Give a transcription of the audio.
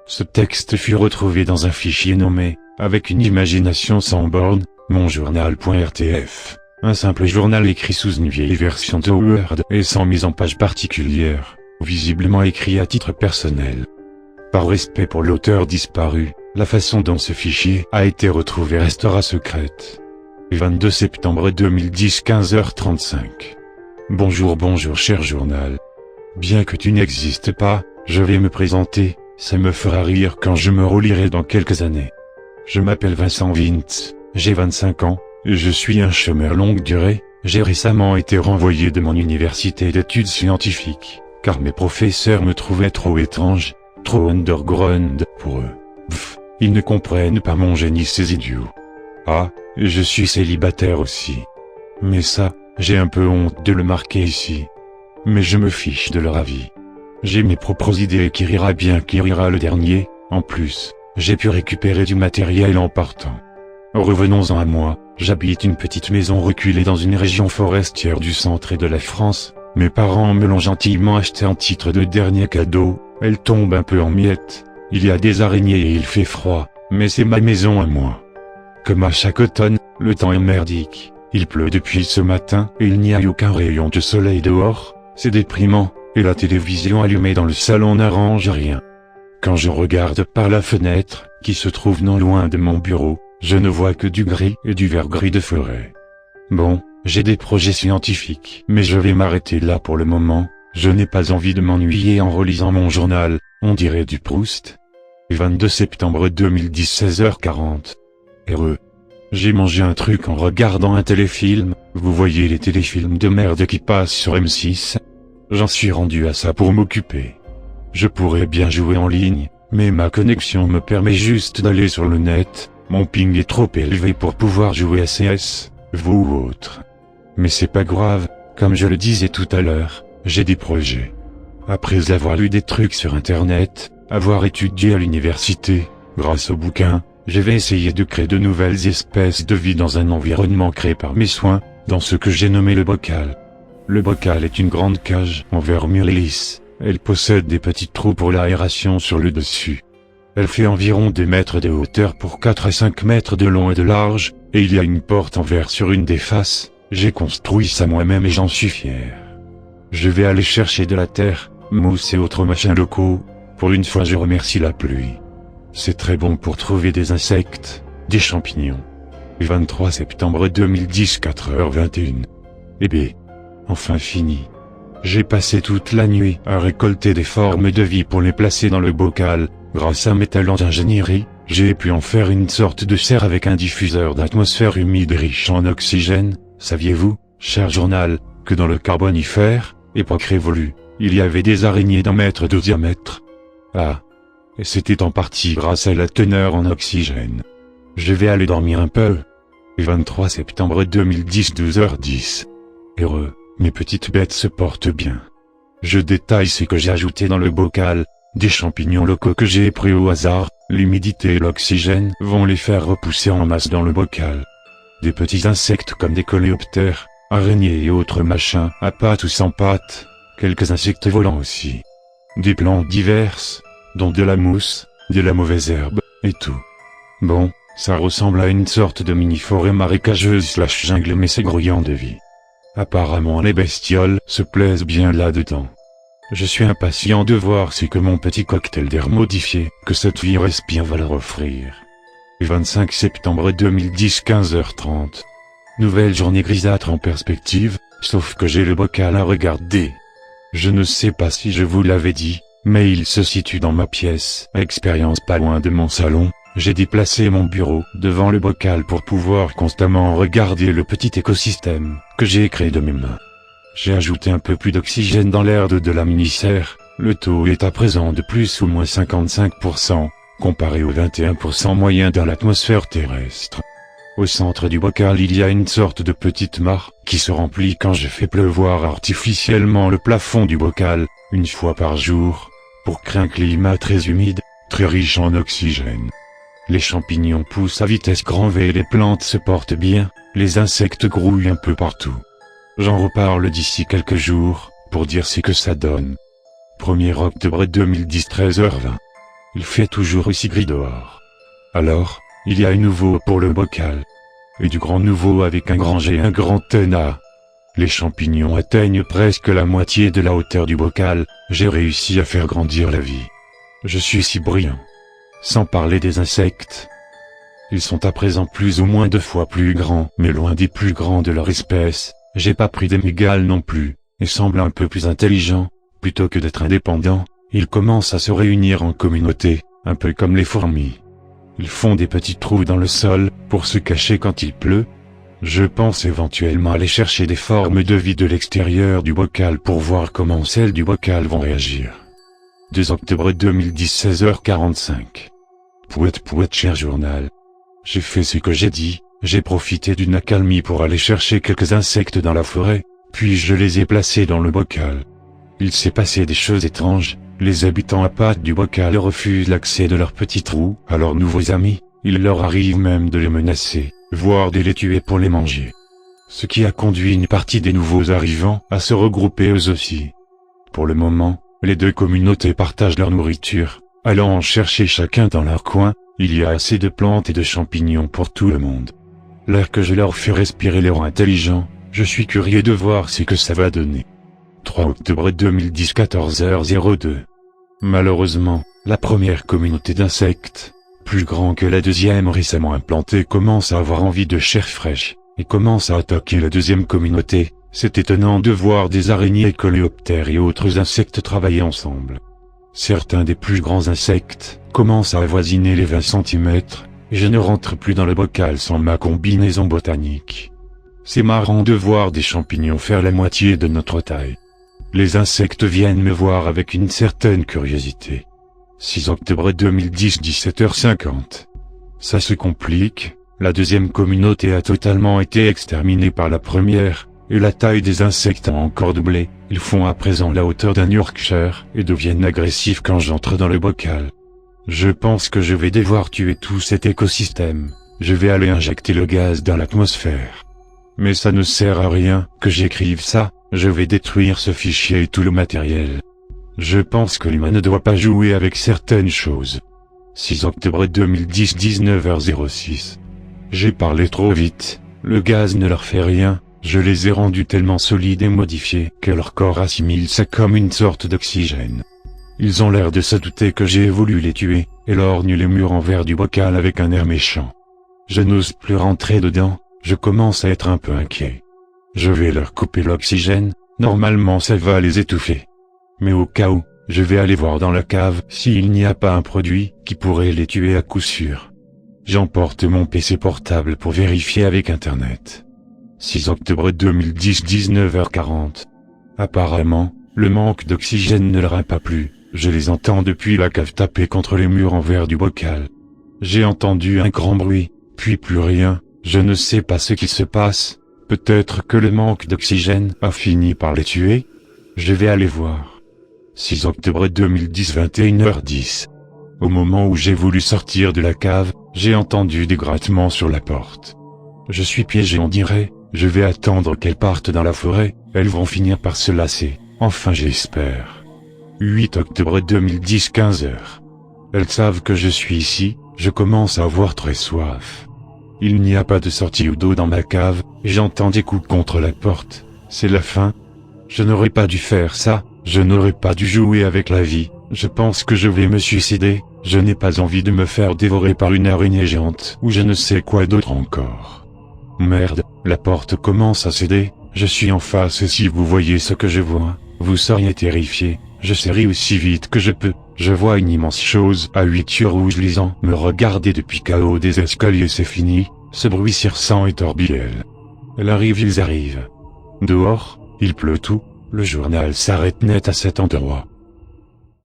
Ce texte fut retrouvé dans un fichier nommé, avec une imagination sans borne, monjournal.rtf, un simple journal écrit sous une vieille version de Word et sans mise en page particulière, visiblement écrit à titre personnel. Par respect pour l'auteur disparu, la façon dont ce fichier a été retrouvé restera secrète. 22 septembre 2010 15h35. Bonjour cher journal. Bien que tu n'existes pas, je vais me présenter, ça me fera rire quand je me relirai dans quelques années. Je m'appelle Vincent Vintz, j'ai 25 ans, et je suis un chômeur longue durée, j'ai récemment été renvoyé de mon université d'études scientifiques, car mes professeurs me trouvaient trop étrange, trop underground pour eux. Pfff, ils ne comprennent pas mon génie ces idiots. Ah, je suis célibataire aussi. Mais ça, j'ai un peu honte de le marquer ici. Mais je me fiche de leur avis. J'ai mes propres idées qui rira bien qui rira le dernier, en plus, j'ai pu récupérer du matériel en partant. Revenons-en à moi, j'habite une petite maison reculée dans une région forestière du centre et de la France. Mes parents me l'ont gentiment acheté en titre de dernier cadeau, elle tombe un peu en miettes, il y a des araignées et il fait froid, mais c'est ma maison à moi. Comme à chaque automne, le temps est merdique, il pleut depuis ce matin et il n'y a aucun rayon de soleil dehors, c'est déprimant, et la télévision allumée dans le salon n'arrange rien. Quand je regarde par la fenêtre, qui se trouve non loin de mon bureau, je ne vois que du gris et du vert gris de forêt. Bon, j'ai des projets scientifiques, mais je vais m'arrêter là pour le moment, je n'ai pas envie de m'ennuyer en relisant mon journal, on dirait du Proust. 22 septembre 2010 16h40. Heureux. J'ai mangé un truc en regardant un téléfilm, vous voyez les téléfilms de merde qui passent sur M6 ? J'en suis rendu à ça pour m'occuper. Je pourrais bien jouer en ligne, mais ma connexion me permet juste d'aller sur le net, mon ping est trop élevé pour pouvoir jouer à CS, vous ou autre. Mais c'est pas grave, comme je le disais tout à l'heure, j'ai des projets. Après avoir lu des trucs sur internet, avoir étudié à l'université, grâce aux bouquins, je vais essayer de créer de nouvelles espèces de vie dans un environnement créé par mes soins, dans ce que j'ai nommé le bocal. Le bocal est une grande cage en verre mûr et lisse, elle possède des petits trous pour l'aération sur le dessus. Elle fait environ 2 mètres de hauteur pour 4 à 5 mètres de long et de large, et il y a une porte en verre sur une des faces, j'ai construit ça moi-même et j'en suis fier. Je vais aller chercher de la terre, mousse et autres machins locaux, pour une fois je remercie la pluie. C'est très bon pour trouver des insectes, des champignons. 23 septembre 2010 4h21. Eh bien, enfin fini. J'ai passé toute la nuit à récolter des formes de vie pour les placer dans le bocal, grâce à mes talents d'ingénierie, j'ai pu en faire une sorte de serre avec un diffuseur d'atmosphère humide riche en oxygène. Saviez-vous, cher journal, que dans le Carbonifère, époque révolue, il y avait des araignées d'1 mètre de diamètre? Ah. Et c'était en partie grâce à la teneur en oxygène. Je vais aller dormir un peu. 23 septembre 2010 12h10. Heureux, mes petites bêtes se portent bien. Je détaille ce que j'ai ajouté dans le bocal, des champignons locaux que j'ai pris au hasard, l'humidité et l'oxygène vont les faire repousser en masse dans le bocal. Des petits insectes comme des coléoptères, araignées et autres machins, à pattes ou sans pattes, quelques insectes volants aussi. Des plantes diverses, dont de la mousse, de la mauvaise herbe, et tout. Bon, ça ressemble à une sorte de mini-forêt marécageuse / jungle mais c'est grouillant de vie. Apparemment les bestioles se plaisent bien là-dedans. Je suis impatient de voir ce que mon petit cocktail d'air modifié, que cette vie respire va leur offrir. 25 septembre 2010 15h30. Nouvelle journée grisâtre en perspective, sauf que j'ai le bocal à regarder. Je ne sais pas si je vous l'avais dit, mais il se situe dans ma pièce, expérience pas loin de mon salon. J'ai déplacé mon bureau devant le bocal pour pouvoir constamment regarder le petit écosystème que j'ai créé de mes mains. J'ai ajouté un peu plus d'oxygène dans l'air de la mini-serre, le taux est à présent de plus ou moins 55%, comparé au 21% moyen dans l'atmosphère terrestre. Au centre du bocal il y a une sorte de petite mare qui se remplit quand je fais pleuvoir artificiellement le plafond du bocal, une fois par jour, pour créer un climat très humide, très riche en oxygène. Les champignons poussent à vitesse grand V et les plantes se portent bien, les insectes grouillent un peu partout. J'en reparle d'ici quelques jours, pour dire ce que ça donne. 1er octobre 2010 13h20. Il fait toujours aussi gris dehors. Alors, il y a un nouveau pour le bocal. Et du grand nouveau avec un grand G et un grand N A. Les champignons atteignent presque la moitié de la hauteur du bocal, j'ai réussi à faire grandir la vie. Je suis si brillant. Sans parler des insectes. Ils sont à présent plus ou moins 2 fois plus grands, mais loin des plus grands de leur espèce. J'ai pas pris des mégales non plus, et semblent un peu plus intelligents. Plutôt que d'être indépendants, ils commencent à se réunir en communauté, un peu comme les fourmis. Ils font des petits trous dans le sol, pour se cacher quand il pleut. Je pense éventuellement aller chercher des formes de vie de l'extérieur du bocal pour voir comment celles du bocal vont réagir. 2 octobre 2010 16h45. Pouet cher journal. J'ai fait ce que j'ai dit, j'ai profité d'une accalmie pour aller chercher quelques insectes dans la forêt, puis je les ai placés dans le bocal. Il s'est passé des choses étranges, les habitants à pattes du bocal refusent l'accès de leurs petits trous à leurs nouveaux amis, il leur arrive même de les menacer, voire de les tuer pour les manger. Ce qui a conduit une partie des nouveaux arrivants à se regrouper eux aussi. Pour le moment, les 2 communautés partagent leur nourriture, allant en chercher chacun dans leur coin, il y a assez de plantes et de champignons pour tout le monde. L'air que je leur fais respirer les rend intelligents, je suis curieux de voir ce que ça va donner. 3 octobre 2010 14h02. Malheureusement, la première communauté d'insectes, plus grand que la deuxième récemment implantée, commence à avoir envie de chair fraîche, et commence à attaquer la deuxième communauté. C'est étonnant de voir des araignées, coléoptères et autres insectes travailler ensemble. Certains des plus grands insectes commencent à avoisiner les 20 cm, et je ne rentre plus dans le bocal sans ma combinaison botanique. C'est marrant de voir des champignons faire la moitié de notre taille. Les insectes viennent me voir avec une certaine curiosité. 6 octobre 2010 17h50. Ça se complique, la deuxième communauté a totalement été exterminée par la première, et la taille des insectes a encore doublé. Ils font à présent la hauteur d'un Yorkshire et deviennent agressifs quand j'entre dans le bocal. Je pense que je vais devoir tuer tout cet écosystème. Je vais aller injecter le gaz dans l'atmosphère. Mais ça ne sert à rien que j'écrive ça, je vais détruire ce fichier et tout le matériel. Je pense que l'humain ne doit pas jouer avec certaines choses. 6 octobre 2010 19h06. J'ai parlé trop vite, le gaz ne leur fait rien. Je les ai rendus tellement solides et modifiés que leur corps assimile ça comme une sorte d'oxygène. Ils ont l'air de se douter que j'ai voulu les tuer, et lorgnent les murs en verre du bocal avec un air méchant. Je n'ose plus rentrer dedans, je commence à être un peu inquiet. Je vais leur couper l'oxygène, normalement ça va les étouffer. Mais au cas où, je vais aller voir dans la cave s'il n'y a pas un produit qui pourrait les tuer à coup sûr. J'emporte mon PC portable pour vérifier avec internet. 6 octobre 2010 19h40. Apparemment, le manque d'oxygène ne leur a pas plu, je les entends depuis la cave taper contre les murs en verre du bocal. J'ai entendu un grand bruit, puis plus rien, je ne sais pas ce qui se passe, peut-être que le manque d'oxygène a fini par les tuer. Je vais aller voir. 6 octobre 2010 21h10. Au moment où j'ai voulu sortir de la cave, j'ai entendu des grattements sur la porte. Je suis piégé on dirait. Je vais attendre qu'elles partent dans la forêt, elles vont finir par se lasser, enfin j'espère. 8 octobre 2010 15h. Elles savent que je suis ici, je commence à avoir très soif. Il n'y a pas de sortie ou d'eau dans ma cave, et j'entends des coups contre la porte, c'est la fin. Je n'aurais pas dû faire ça, je n'aurais pas dû jouer avec la vie, je pense que je vais me suicider, je n'ai pas envie de me faire dévorer par une araignée géante ou je ne sais quoi d'autre encore. Merde, la porte commence à céder, je suis en face et si vous voyez ce que je vois, vous seriez terrifié, je serre aussi vite que je peux, je vois une immense chose à 8 yeux rouges lisant me regarder depuis KO des escaliers c'est fini, ce bruit circent et torbiel. Elle arrive ils arrivent. Dehors, il pleut tout, le journal s'arrête net à cet endroit.